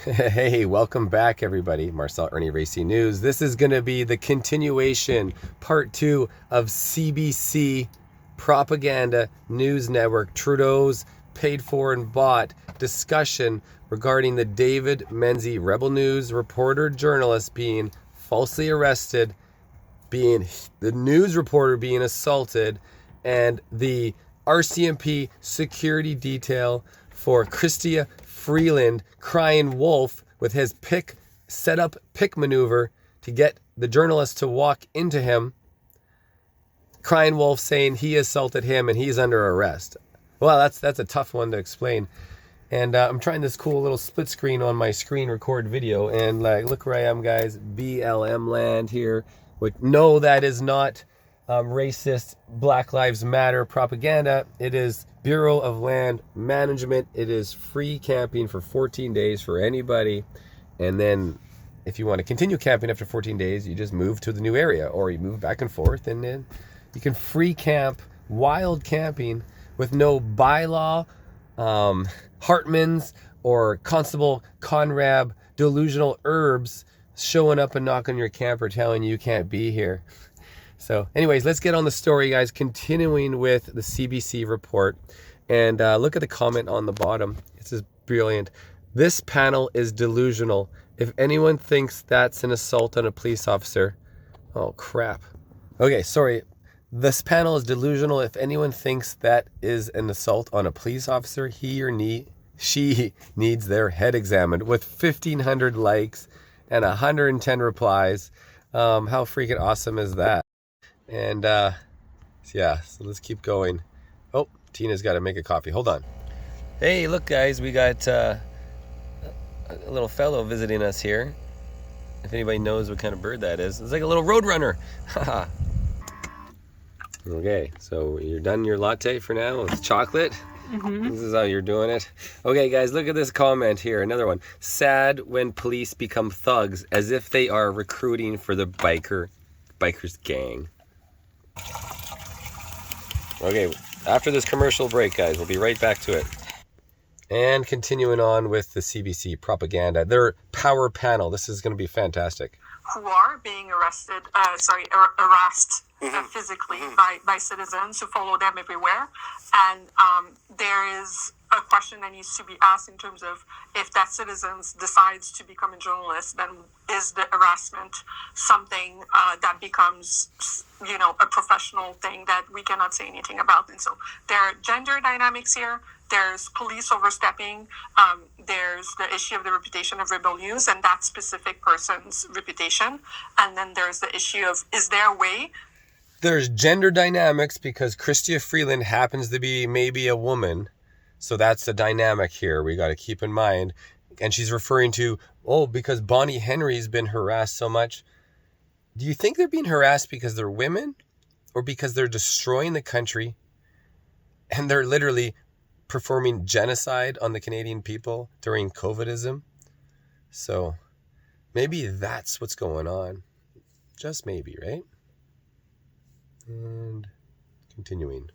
Hey, welcome back everybody. Marcel Irnie Racing News. This is going to be the continuation, part 2 of CBC Propaganda News Network, Trudeau's paid for and bought discussion regarding the David Menzies Rebel News reporter journalist being falsely arrested, being the news reporter being assaulted, and the RCMP security detail for Chrystia Freeland crying wolf with his pick maneuver to get the journalist to walk into him, crying wolf saying he assaulted him and he's under arrest. Well, that's a tough one to explain. And I'm trying this cool little split screen on my screen record video, and look where I am, guys. BLM land here. No, that is not racist Black Lives Matter propaganda. It is Bureau of Land Management. It is free camping for 14 days for anybody. And then if you want to continue camping after 14 days, you just move to the new area, or you move back and forth, and then you can free camp, wild camping with no bylaw, Hartman's or Constable Conrad delusional herbs showing up and knocking on your camper telling you can't be here. So anyways, let's get on the story, guys. Continuing with the CBC report, and look at the comment on the bottom. This is brilliant. This panel is delusional. If anyone thinks that's an assault on a police officer, oh crap. Okay, sorry. This panel is delusional. If anyone thinks that is an assault on a police officer, he or she needs their head examined. With 1,500 likes and 110 replies. How freaking awesome is that? And yeah, so let's keep going. Oh, Tina's got to make a coffee. Hold on. Hey, look, guys, we got a little fellow visiting us here. If anybody knows what kind of bird that is, it's like a little roadrunner. Haha. Okay, so you're done your latte for now with chocolate. Mm-hmm. This is how you're doing it. Okay, guys, look at this comment here. Another one. Sad when police become thugs, as if they are recruiting for the bikers gang. Okay, after this commercial break, guys, we'll be right back to it. And continuing on with the CBC propaganda, their power panel. This is going to be fantastic. Who are being harassed physically by citizens who follow them everywhere. And there is a question that needs to be asked in terms of if that citizens decides to become a journalist, then is the harassment something that becomes, a professional thing that we cannot say anything about. And so there are gender dynamics here. There's police overstepping. There's the issue of the reputation of Rebel News and that specific person's reputation. And then there's the issue of, is there a way? There's gender dynamics because Chrystia Freeland happens to be maybe a woman. So that's the dynamic here we got to keep in mind. And she's referring to, because Bonnie Henry's been harassed so much. Do you think they're being harassed because they're women, or because they're destroying the country and they're literally performing genocide on the Canadian people during COVIDism? So maybe that's what's going on. Just maybe, right? And continuing.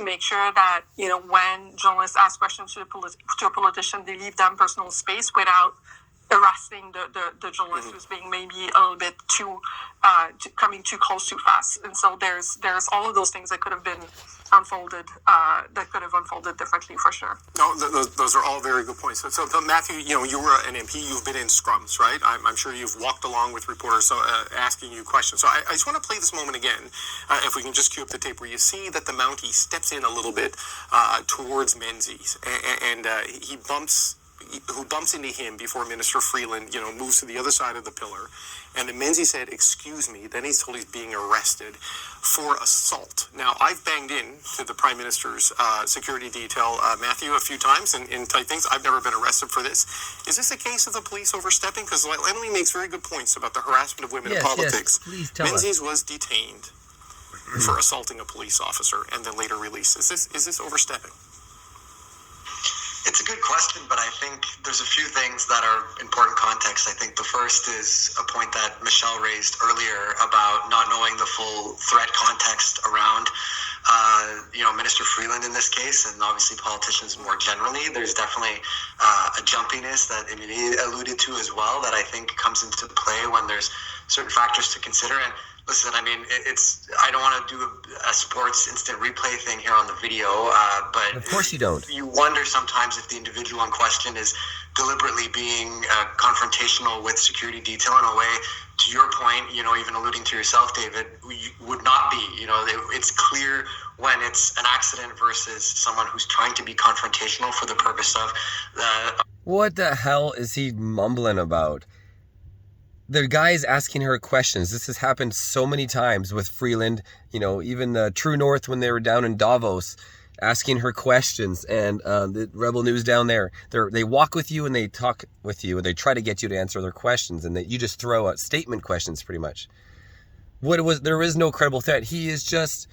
Make sure that, when journalists ask questions to a politician, they leave them personal space without harassing the journalist who's being maybe a little bit too coming too close too fast. And so there's all of those things that could have been unfolded differently for sure. No, those are all very good points. So Matthew, you were an MP. You've been in scrums, right? I'm sure you've walked along with reporters asking you questions. So I just want to play this moment again. If we can just cue up the tape where you see that the Mountie steps in a little bit towards Menzies, and he bumps into him before Minister Freeland, moves to the other side of the pillar. And then Menzies said, "Excuse me." Then he's told he's being arrested for assault. Now, I've banged in to the Prime Minister's security detail, Matthew, a few times in tight things. I've never been arrested for this. Is this a case of the police overstepping? Because Emily makes very good points about the harassment of women in politics. Yes, please tell Menzies was detained for assaulting a police officer and then later released. Is this overstepping? It's a good question, but I think there's a few things that are important context. I think the first is a point that Michelle raised earlier about not knowing the full threat context around, Minister Freeland in this case, and obviously politicians more generally. There's definitely a jumpiness that he alluded to as well that I think comes into play when there's certain factors to consider. And listen, I mean, I don't want to do a sports instant replay thing here on the video, but Of course you don't. You wonder sometimes if the individual in question is deliberately being confrontational with security detail in a way, to your point, even alluding to yourself, David, would not be. It's clear when it's an accident versus someone who's trying to be confrontational for the purpose of What the hell is he mumbling about? The guy's asking her questions. This has happened so many times with Freeland, even the True North when they were down in Davos, asking her questions, and the Rebel News down there. They walk with you and they talk with you and they try to get you to answer their questions, and you just throw out statement questions pretty much. There is no credible threat. He is just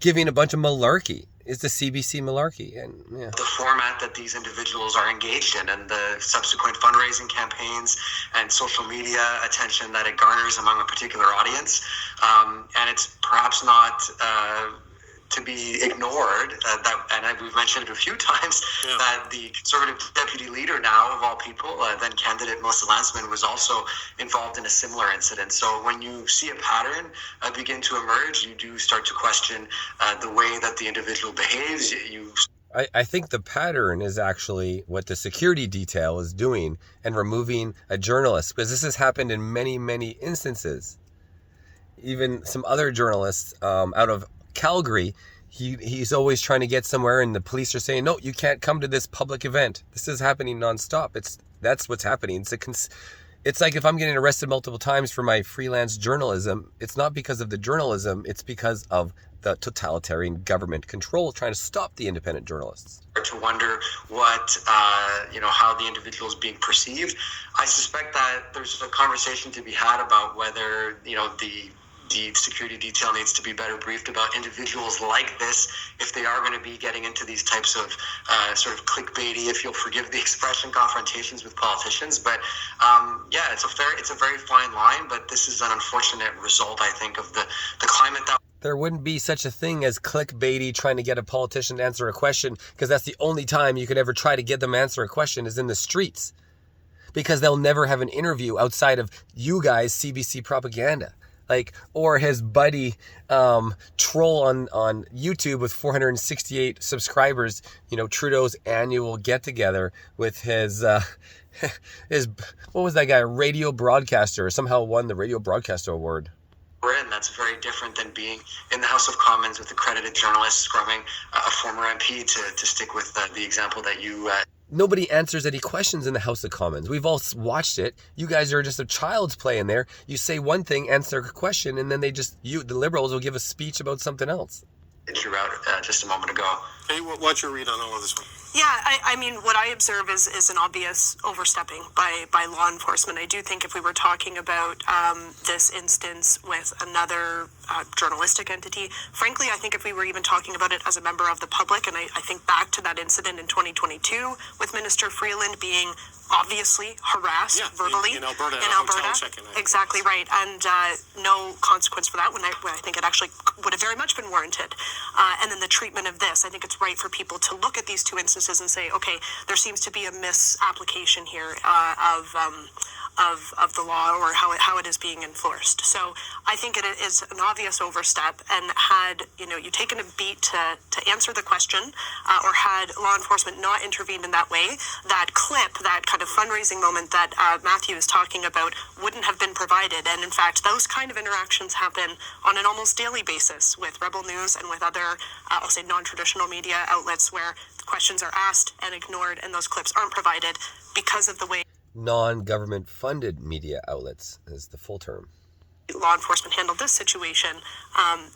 giving a bunch of malarkey. It's the CBC malarkey. And the format that these individuals are engaged in and the subsequent fundraising campaigns and social media attention that it garners among a particular audience. And it's perhaps not to be ignored, and we've mentioned it a few times, that the Conservative deputy leader now, of all people, then candidate Melissa Landsman, was also involved in a similar incident. So when you see a pattern begin to emerge, you do start to question the way that the individual behaves. I think the pattern is actually what the security detail is doing and removing a journalist, because this has happened in many, many instances. Even some other journalists out of Calgary, he's always trying to get somewhere, and the police are saying, no, you can't come to this public event. This is happening nonstop. That's what's happening. It's like if I'm getting arrested multiple times for my freelance journalism, it's not because of the journalism, it's because of the totalitarian government control trying to stop the independent journalists. To wonder what, how the individual is being perceived. I suspect that there's a conversation to be had about whether, the security detail needs to be better briefed about individuals like this if they are going to be getting into these types of sort of clickbaity, if you'll forgive the expression, confrontations with politicians. But it's a very fine line, but this is an unfortunate result, I think, of the climate that there wouldn't be such a thing as clickbaity trying to get a politician to answer a question, because that's the only time you could ever try to get them to answer a question is in the streets, because they'll never have an interview outside of you guys, CBC propaganda. Or his buddy troll on YouTube with 468 subscribers, Trudeau's annual get-together with his what was that guy, radio broadcaster, somehow won the radio broadcaster award. we're in. That's very different than being in the House of Commons with accredited journalists scrumming a former MP, to stick with the example that you... Nobody answers any questions in the House of Commons. We've all watched it. You guys are just a child's play in there. You say one thing, answer a question, and then the Liberals will give a speech about something else. ...you out just a moment ago. Hey, what's your read on all of this one? Yeah, I mean, what I observe is an obvious overstepping by law enforcement. I do think if we were talking about this instance with another journalistic entity, frankly, I think if we were even talking about it as a member of the public, and I think back to that incident in 2022 with Minister Freeland being obviously harassed verbally in Alberta. Exactly right, and no consequence for that when I think it actually would have very much been warranted. And then the treatment of this, I think it's right for people to look at these two instances and say, okay, there seems to be a misapplication here of the law, or how it is being enforced. So I think it is an obvious overstep, and had you taken a beat to answer the question, or had law enforcement not intervened in that way, that clip, that kind of fundraising moment that Matthew is talking about, wouldn't have been provided. And in fact, those kind of interactions happen on an almost daily basis with Rebel News and with other, I'll say, non-traditional media outlets, where questions are asked and ignored, and those clips aren't provided because of the way non-government funded media outlets is the full term. Law enforcement handled this situation.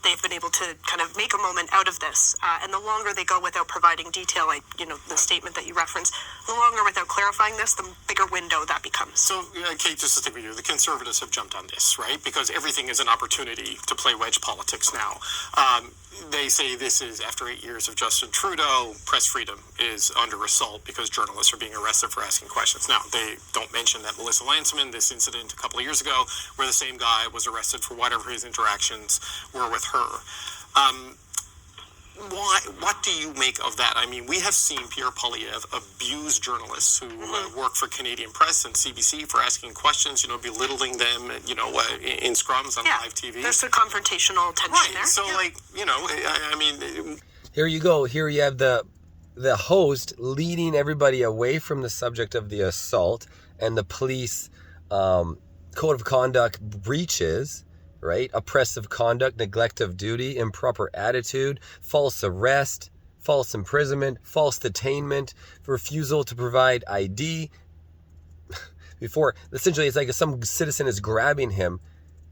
They've been able to kind of make a moment out of this, and the longer they go without providing detail, the statement that you referenced, the longer without clarifying clarifying this, the bigger window that becomes. So, Kate, just to stick with you, the Conservatives have jumped on this, right? Because everything is an opportunity to play wedge politics now. They say this is, after 8 years of Justin Trudeau, press freedom is under assault because journalists are being arrested for asking questions. Now, they don't mention that Melissa Lantsman, this incident a couple of years ago, where the same guy was arrested for whatever his interactions were with her. What do you make of that? I mean, we have seen Pierre Poilievre abuse journalists who work for Canadian Press and CBC for asking questions, belittling them, in scrums on live TV. There's a confrontational tension there. So, I mean... Here you go. Here you have the host leading everybody away from the subject of the assault and the police code of conduct breaches, right? Oppressive conduct, neglect of duty, improper attitude, false arrest, false imprisonment, false detainment, refusal to provide ID. Before, essentially, it's like some citizen is grabbing him,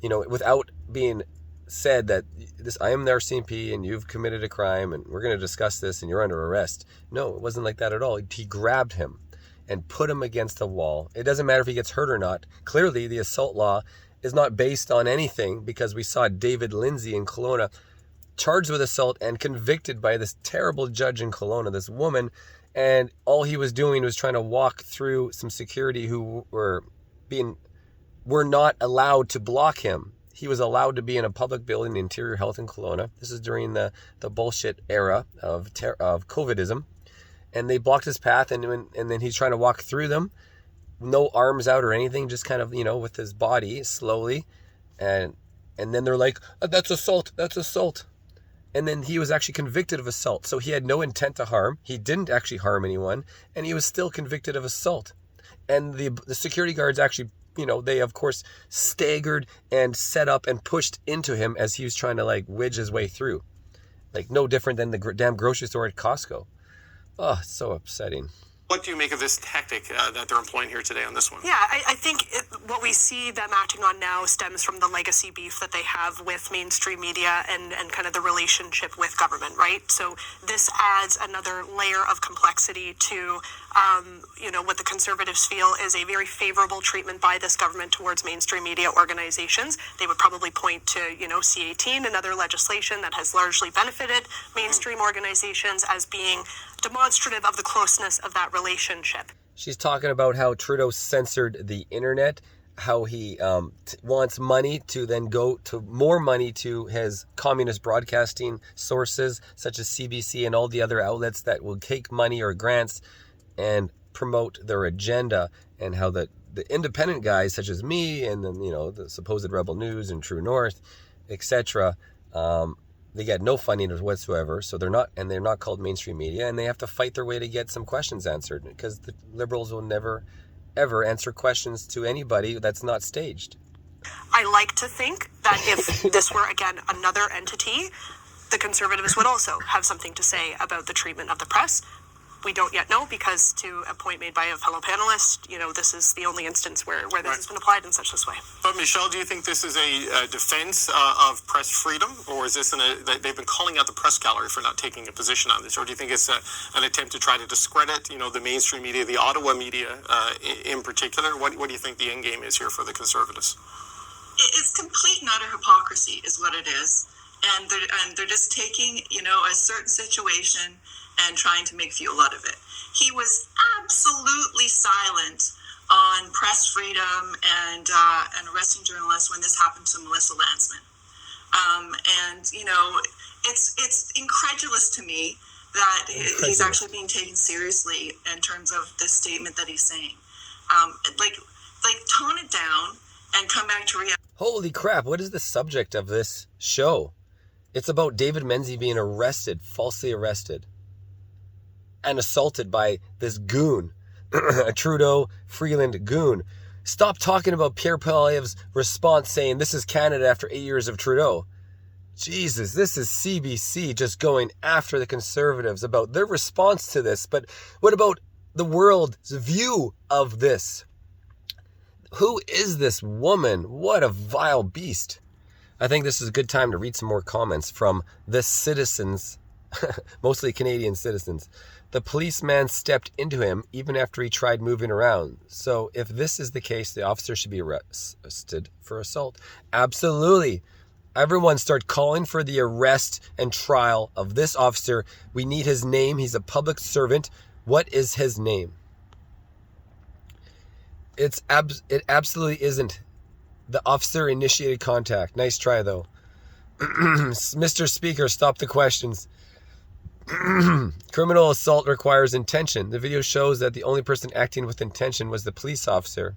without being said that I am the RCMP and you've committed a crime and we're going to discuss this and you're under arrest. No, it wasn't like that at all. He grabbed him and put him against the wall. It doesn't matter if he gets hurt or not. Clearly, the assault law is not based on anything because we saw David Lindsay in Kelowna charged with assault and convicted by this terrible judge in Kelowna, this woman, and all he was doing was trying to walk through some security who were not allowed to block him. He was allowed to be in a public building, Interior Health in Kelowna. This is during the bullshit era of COVIDism, and they blocked his path, and then he's trying to walk through them. No arms out or anything, just kind of, with his body slowly. And then they're like, that's assault. And then he was actually convicted of assault. So he had no intent to harm. He didn't actually harm anyone. And he was still convicted of assault. And the security guards actually, they of course staggered and set up and pushed into him as he was trying to wedge his way through. No different than the damn grocery store at Costco. Oh, it's so upsetting. What do you make of this tactic that they're employing here today on this one? Yeah, I think what we see them acting on now stems from the legacy beef that they have with mainstream media and kind of the relationship with government, right? So this adds another layer of complexity to, what the Conservatives feel is a very favorable treatment by this government towards mainstream media organizations. They would probably point to, C-18 and other legislation that has largely benefited mainstream organizations as being demonstrative of the closeness of that relationship. She's talking about how Trudeau censored the internet, how he wants money to then go to more money to his communist broadcasting sources, such as CBC and all the other outlets that will take money or grants and promote their agenda, and how the independent guys such as me and then, the supposed Rebel News and True North, etc., they get no funding whatsoever, so they're not called mainstream media, and they have to fight their way to get some questions answered because the Liberals will never, ever answer questions to anybody that's not staged. I like to think that if this were, again, another entity, the Conservatives would also have something to say about the treatment of the press. We don't yet know because, to a point made by a fellow panelist, this is the only instance where this has been applied in such this way. But Michelle, do you think this is a defense of press freedom, or is this they've been calling out the press gallery for not taking a position on this, or do you think it's an attempt to try to discredit, the mainstream media, the Ottawa media in particular? What do you think the end game is here for the Conservatives? It's complete and utter hypocrisy, is what it is, and they're just taking a certain situation and trying to make fuel out of it. He was absolutely silent on press freedom and arresting journalists when this happened to Melissa Lantsman. It's incredulous to me that he's actually being taken seriously in terms of the statement that he's saying. Tone it down and come back to reality. Holy crap, what is the subject of this show? It's about David Menzies being falsely arrested, and assaulted by this goon, a Trudeau Freeland goon. Stop talking about Pierre Poilievre's response saying this is Canada after 8 years of Trudeau. Jesus, this is CBC just going after the Conservatives about their response to this. But what about the world's view of this? Who is this woman? What a vile beast. I think this is a good time to read some more comments from the citizens mostly Canadian citizens. The policeman stepped into him even after he tried moving around. So if this is the case, the officer should be arrested for assault. Absolutely. Everyone start calling for the arrest and trial of this officer. We need his name. He's a public servant. What is his name? It absolutely isn't. The officer initiated contact. Nice try, though. Mr. Speaker, stop the questions. Criminal assault requires intention. The video shows that the only person acting with intention was the police officer.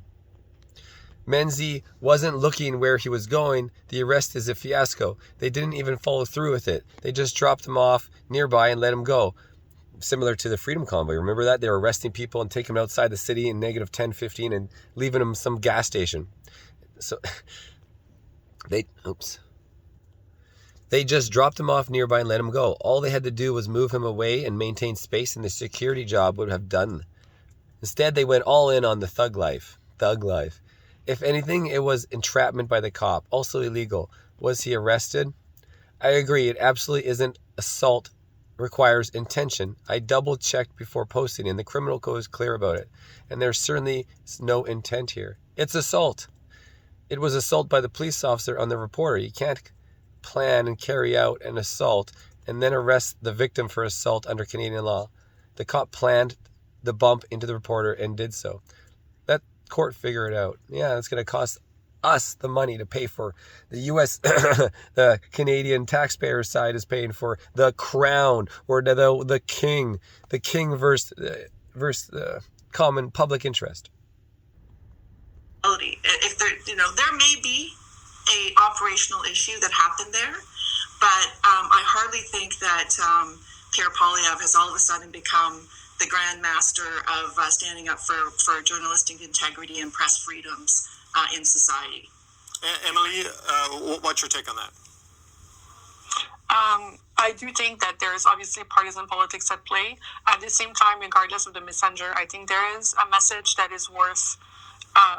Menzies wasn't looking where he was going. The arrest is a fiasco. They didn't even follow through with it. They just dropped him off nearby and let him go. Similar to the Freedom Convoy. Remember that? They were arresting people and taking them outside the city in negative 10, 15 and leaving them some gas station. So they just dropped him off nearby and let him go. All they had to do was move him away and maintain space, and the security job would have done. Instead, they went all in on the thug life. Thug life. If anything, it was entrapment by the cop. Also illegal. Was he arrested? I agree. It absolutely isn't. Assault requires intention. I double-checked before posting, and the criminal code is clear about it. And there's certainly no intent here. It's assault. It was assault by the police officer on the reporter. You can't plan and carry out an assault and then arrest the victim for assault under Canadian law. The cop planned the bump into the reporter and did so. Let court figure it out. Yeah, it's going to cost us the money to pay for the U.S. The Canadian taxpayer side is paying for the crown or the king. The king versus the common public interest. If there may be a operational issue that happened there, but I hardly think that Pierre Poilievre has all of a sudden become the grand master of standing up for journalistic integrity and press freedoms in society. Emily, what's your take on that? I do think that there is obviously partisan politics at play. At the same time, regardless of the messenger, I think there is a message that is worth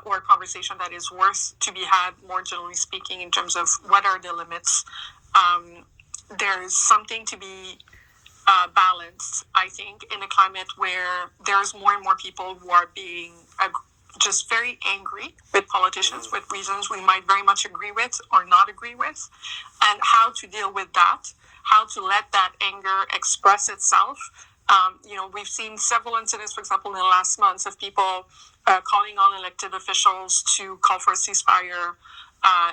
or a conversation that is worth to be had, more generally speaking, in terms of what are the limits. There is something to be balanced, I think, in a climate where there's more and more people who are being just very angry with politicians with reasons we might very much agree with or not agree with, and how to deal with that, how to let that anger express itself. We've seen several incidents, for example, in the last months of people calling on elected officials to call for a ceasefire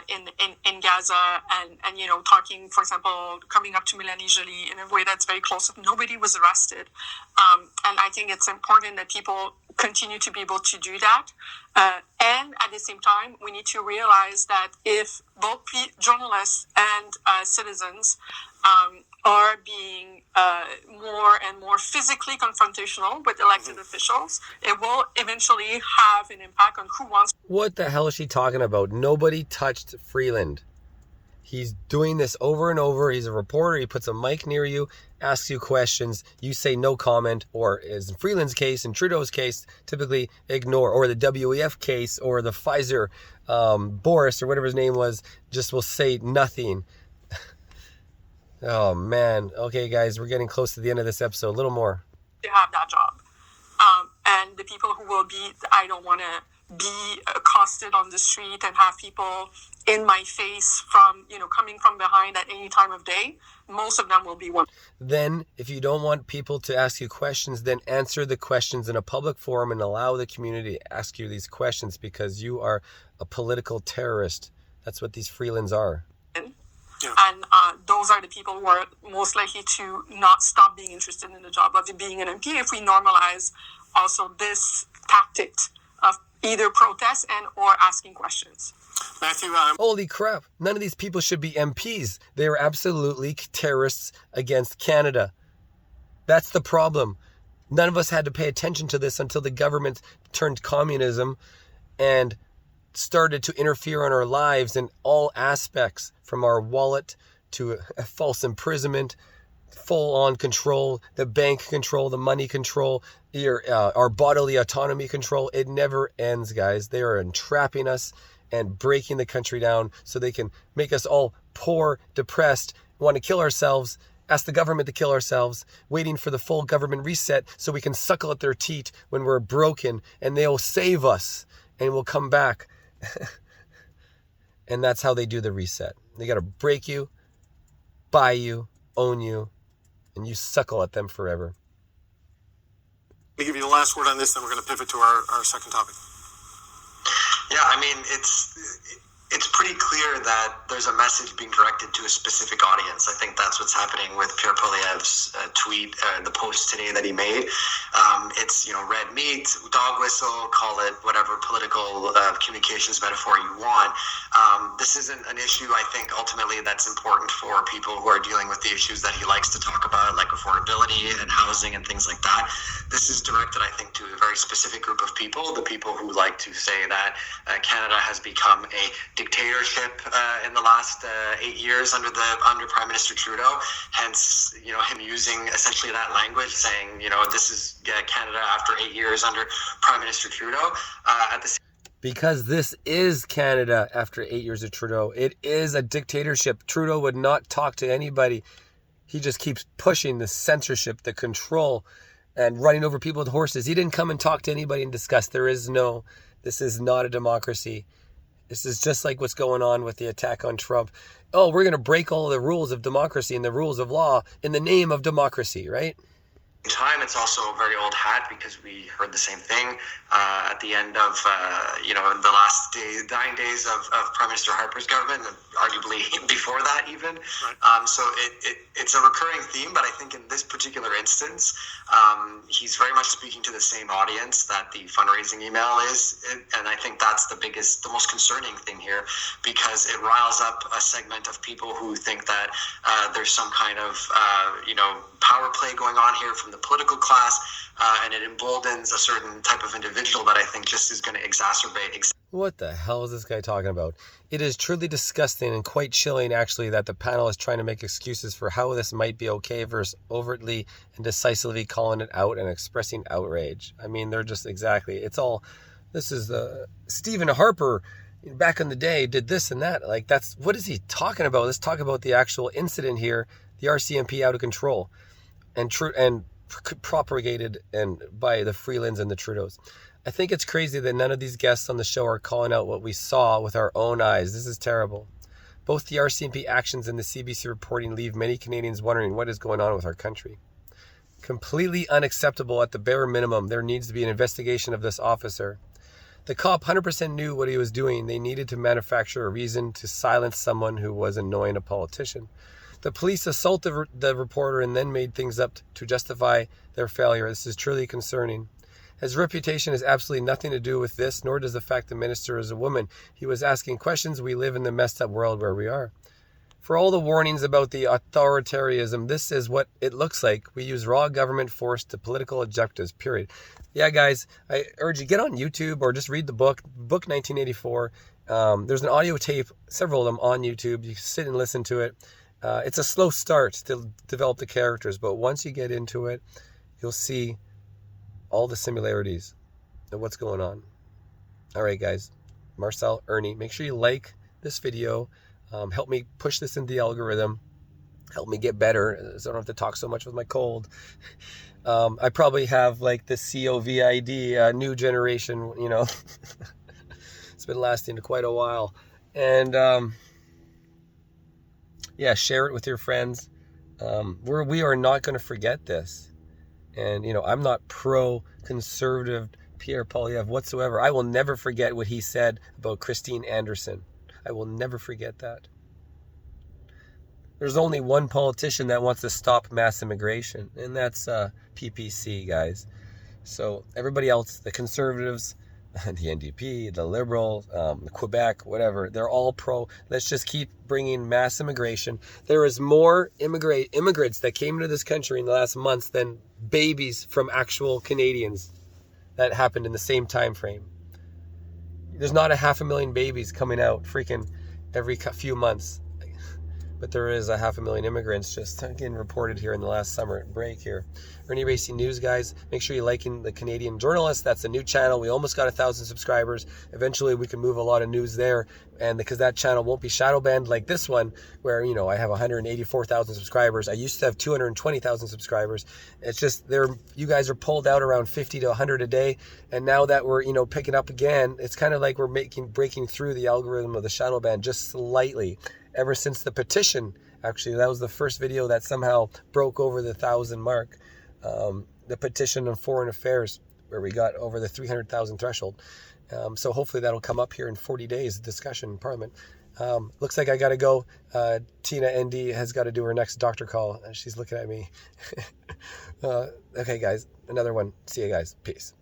in Gaza and talking, for example, coming up to Mélanie Joly in a way that's very close. Nobody was arrested. And I think it's important that people continue to be able to do that. And at the same time, we need to realize that if both journalists and citizens are being more and more physically confrontational with elected officials, it will eventually have an impact on who wants. What the hell is she talking about? Nobody touched Freeland. He's doing this over and over. He's a reporter. He puts a mic near you, asks you questions. You say no comment, or as in Freeland's case, in Trudeau's case, typically ignore, or the WEF case, or the Pfizer Boris, or whatever his name was, just will say nothing. Oh, man. Okay, guys, we're getting close to the end of this episode. A little more. To have that job. And the people who will be, I don't want to be accosted on the street and have people in my face from, coming from behind at any time of day. Most of them will be one. Then, if you don't want people to ask you questions, then answer the questions in a public forum and allow the community to ask you these questions, because you are a political terrorist. That's what these Freelands are. Yeah. And those are the people who are most likely to not stop being interested in the job of being an MP if we normalize also this tactic of either protest and or asking questions. Matthew, holy crap. None of these people should be MPs. They are absolutely terrorists against Canada. That's the problem. None of us had to pay attention to this until the government turned communism and started to interfere in our lives in all aspects, from our wallet to a false imprisonment, full-on control, the bank control, the money control, our bodily autonomy control. It never ends, guys. They are entrapping us and breaking the country down so they can make us all poor, depressed, want to kill ourselves, ask the government to kill ourselves, waiting for the full government reset so we can suckle at their teat when we're broken, and they'll save us and we'll come back. And that's how they do the reset. They got to break you, buy you, own you, and you suckle at them forever. Let me give you the last word on this, then we're going to pivot to our second topic. Yeah, I mean, it's pretty clear that there's a message being directed to a specific audience. I think that's what's happening with Pierre Poilievre's tweet, the post today that he made. It's, red meat, dog whistle, call it whatever political communications metaphor you want. This isn't an issue, I think, ultimately that's important for people who are dealing with the issues that he likes to talk about, like affordability and housing and things like that. This is directed, I think, to a very specific group of people, the people who like to say that Canada has become a dictatorship in the last 8 years under Prime Minister Trudeau. Hence, him using essentially that language, saying, this is Canada after 8 years under Prime Minister Trudeau. Because this is Canada after 8 years of Trudeau. It is a dictatorship. Trudeau would not talk to anybody. He just keeps pushing the censorship, the control, and running over people with horses. He didn't come and talk to anybody and discuss. This is not a democracy. This is just like what's going on with the attack on Trump. Oh, we're going to break all the rules of democracy and the rules of law in the name of democracy, right? Time, it's also a very old hat, because we heard the same thing at the end of the last dying days of Prime Minister Harper's government, and arguably before that even. Right. So it's a recurring theme, but I think in this particular instance, he's very much speaking to the same audience that the fundraising email is, and I think that's the most concerning thing here, because it riles up a segment of people who think that there's some kind of power play going on here from the political class, and it emboldens a certain type of individual that I think just is going to exacerbate. What the hell is this guy talking about? It is truly disgusting and quite chilling, actually, that the panel is trying to make excuses for how this might be okay versus overtly and decisively calling it out and expressing outrage. I mean, they're just this is Stephen Harper back in the day did this and that. Like, what is he talking about? Let's talk about the actual incident here, the RCMP out of control and propagated by the Freelands and the Trudeaus. I think it's crazy that none of these guests on the show are calling out what we saw with our own eyes. This is terrible. Both the RCMP actions and the CBC reporting leave many Canadians wondering what is going on with our country. Completely unacceptable at the bare minimum. There needs to be an investigation of this officer. The cop 100% knew what he was doing. They needed to manufacture a reason to silence someone who was annoying a politician. The police assaulted the reporter and then made things up to justify their failure. This is truly concerning. His reputation has absolutely nothing to do with this, nor does the fact the minister is a woman. He was asking questions. We live in the messed up world where we are. For all the warnings about the authoritarianism, this is what it looks like. We use raw government force to political objectives, period. Yeah, guys, I urge you, get on YouTube or just read the book 1984. There's an audio tape, several of them on YouTube. You can sit and listen to it. It's a slow start to develop the characters, but once you get into it, you'll see all the similarities of what's going on. All right, guys, Marcel Irnie, make sure you like this video. Help me push this into the algorithm. Help me get better so I don't have to talk so much with my cold. I probably have like the COVID, new generation, It's been lasting quite a while. And yeah, share it with your friends. We are not going to forget this. And, I'm not pro-conservative Pierre Poilievre whatsoever. I will never forget what he said about Christine Anderson. I will never forget that. There's only one politician that wants to stop mass immigration, and that's PPC, guys. So everybody else, the conservatives, the NDP, the Liberal, Quebec, whatever, they're all pro. Let's just keep bringing mass immigration. There is more immigrants that came into this country in the last months than babies from actual Canadians that happened in the same time frame. There's not 500,000 babies coming out freaking every few months. but there is a 500,000 immigrants just getting reported here in the last summer break here. Irnieracing News, guys. Make sure you're liking the Canadian Journalist. That's a new channel. We almost got 1,000 subscribers. Eventually, we can move a lot of news there, and because that channel won't be shadow banned like this one, where I have 184,000 subscribers. I used to have 220,000 subscribers. It's just you guys are pulled out around 50 to 100 a day, and now that we're picking up again, it's kind of like we're breaking through the algorithm of the shadow ban just slightly. Ever since the petition, actually, that was the first video that somehow broke over the 1,000 mark. The petition on foreign affairs, where we got over the 300,000 threshold. So hopefully that'll come up here in 40 days, discussion in Parliament. Looks like I got to go. Tina ND has got to do her next doctor call. She's looking at me. Okay, guys, another one. See you guys. Peace.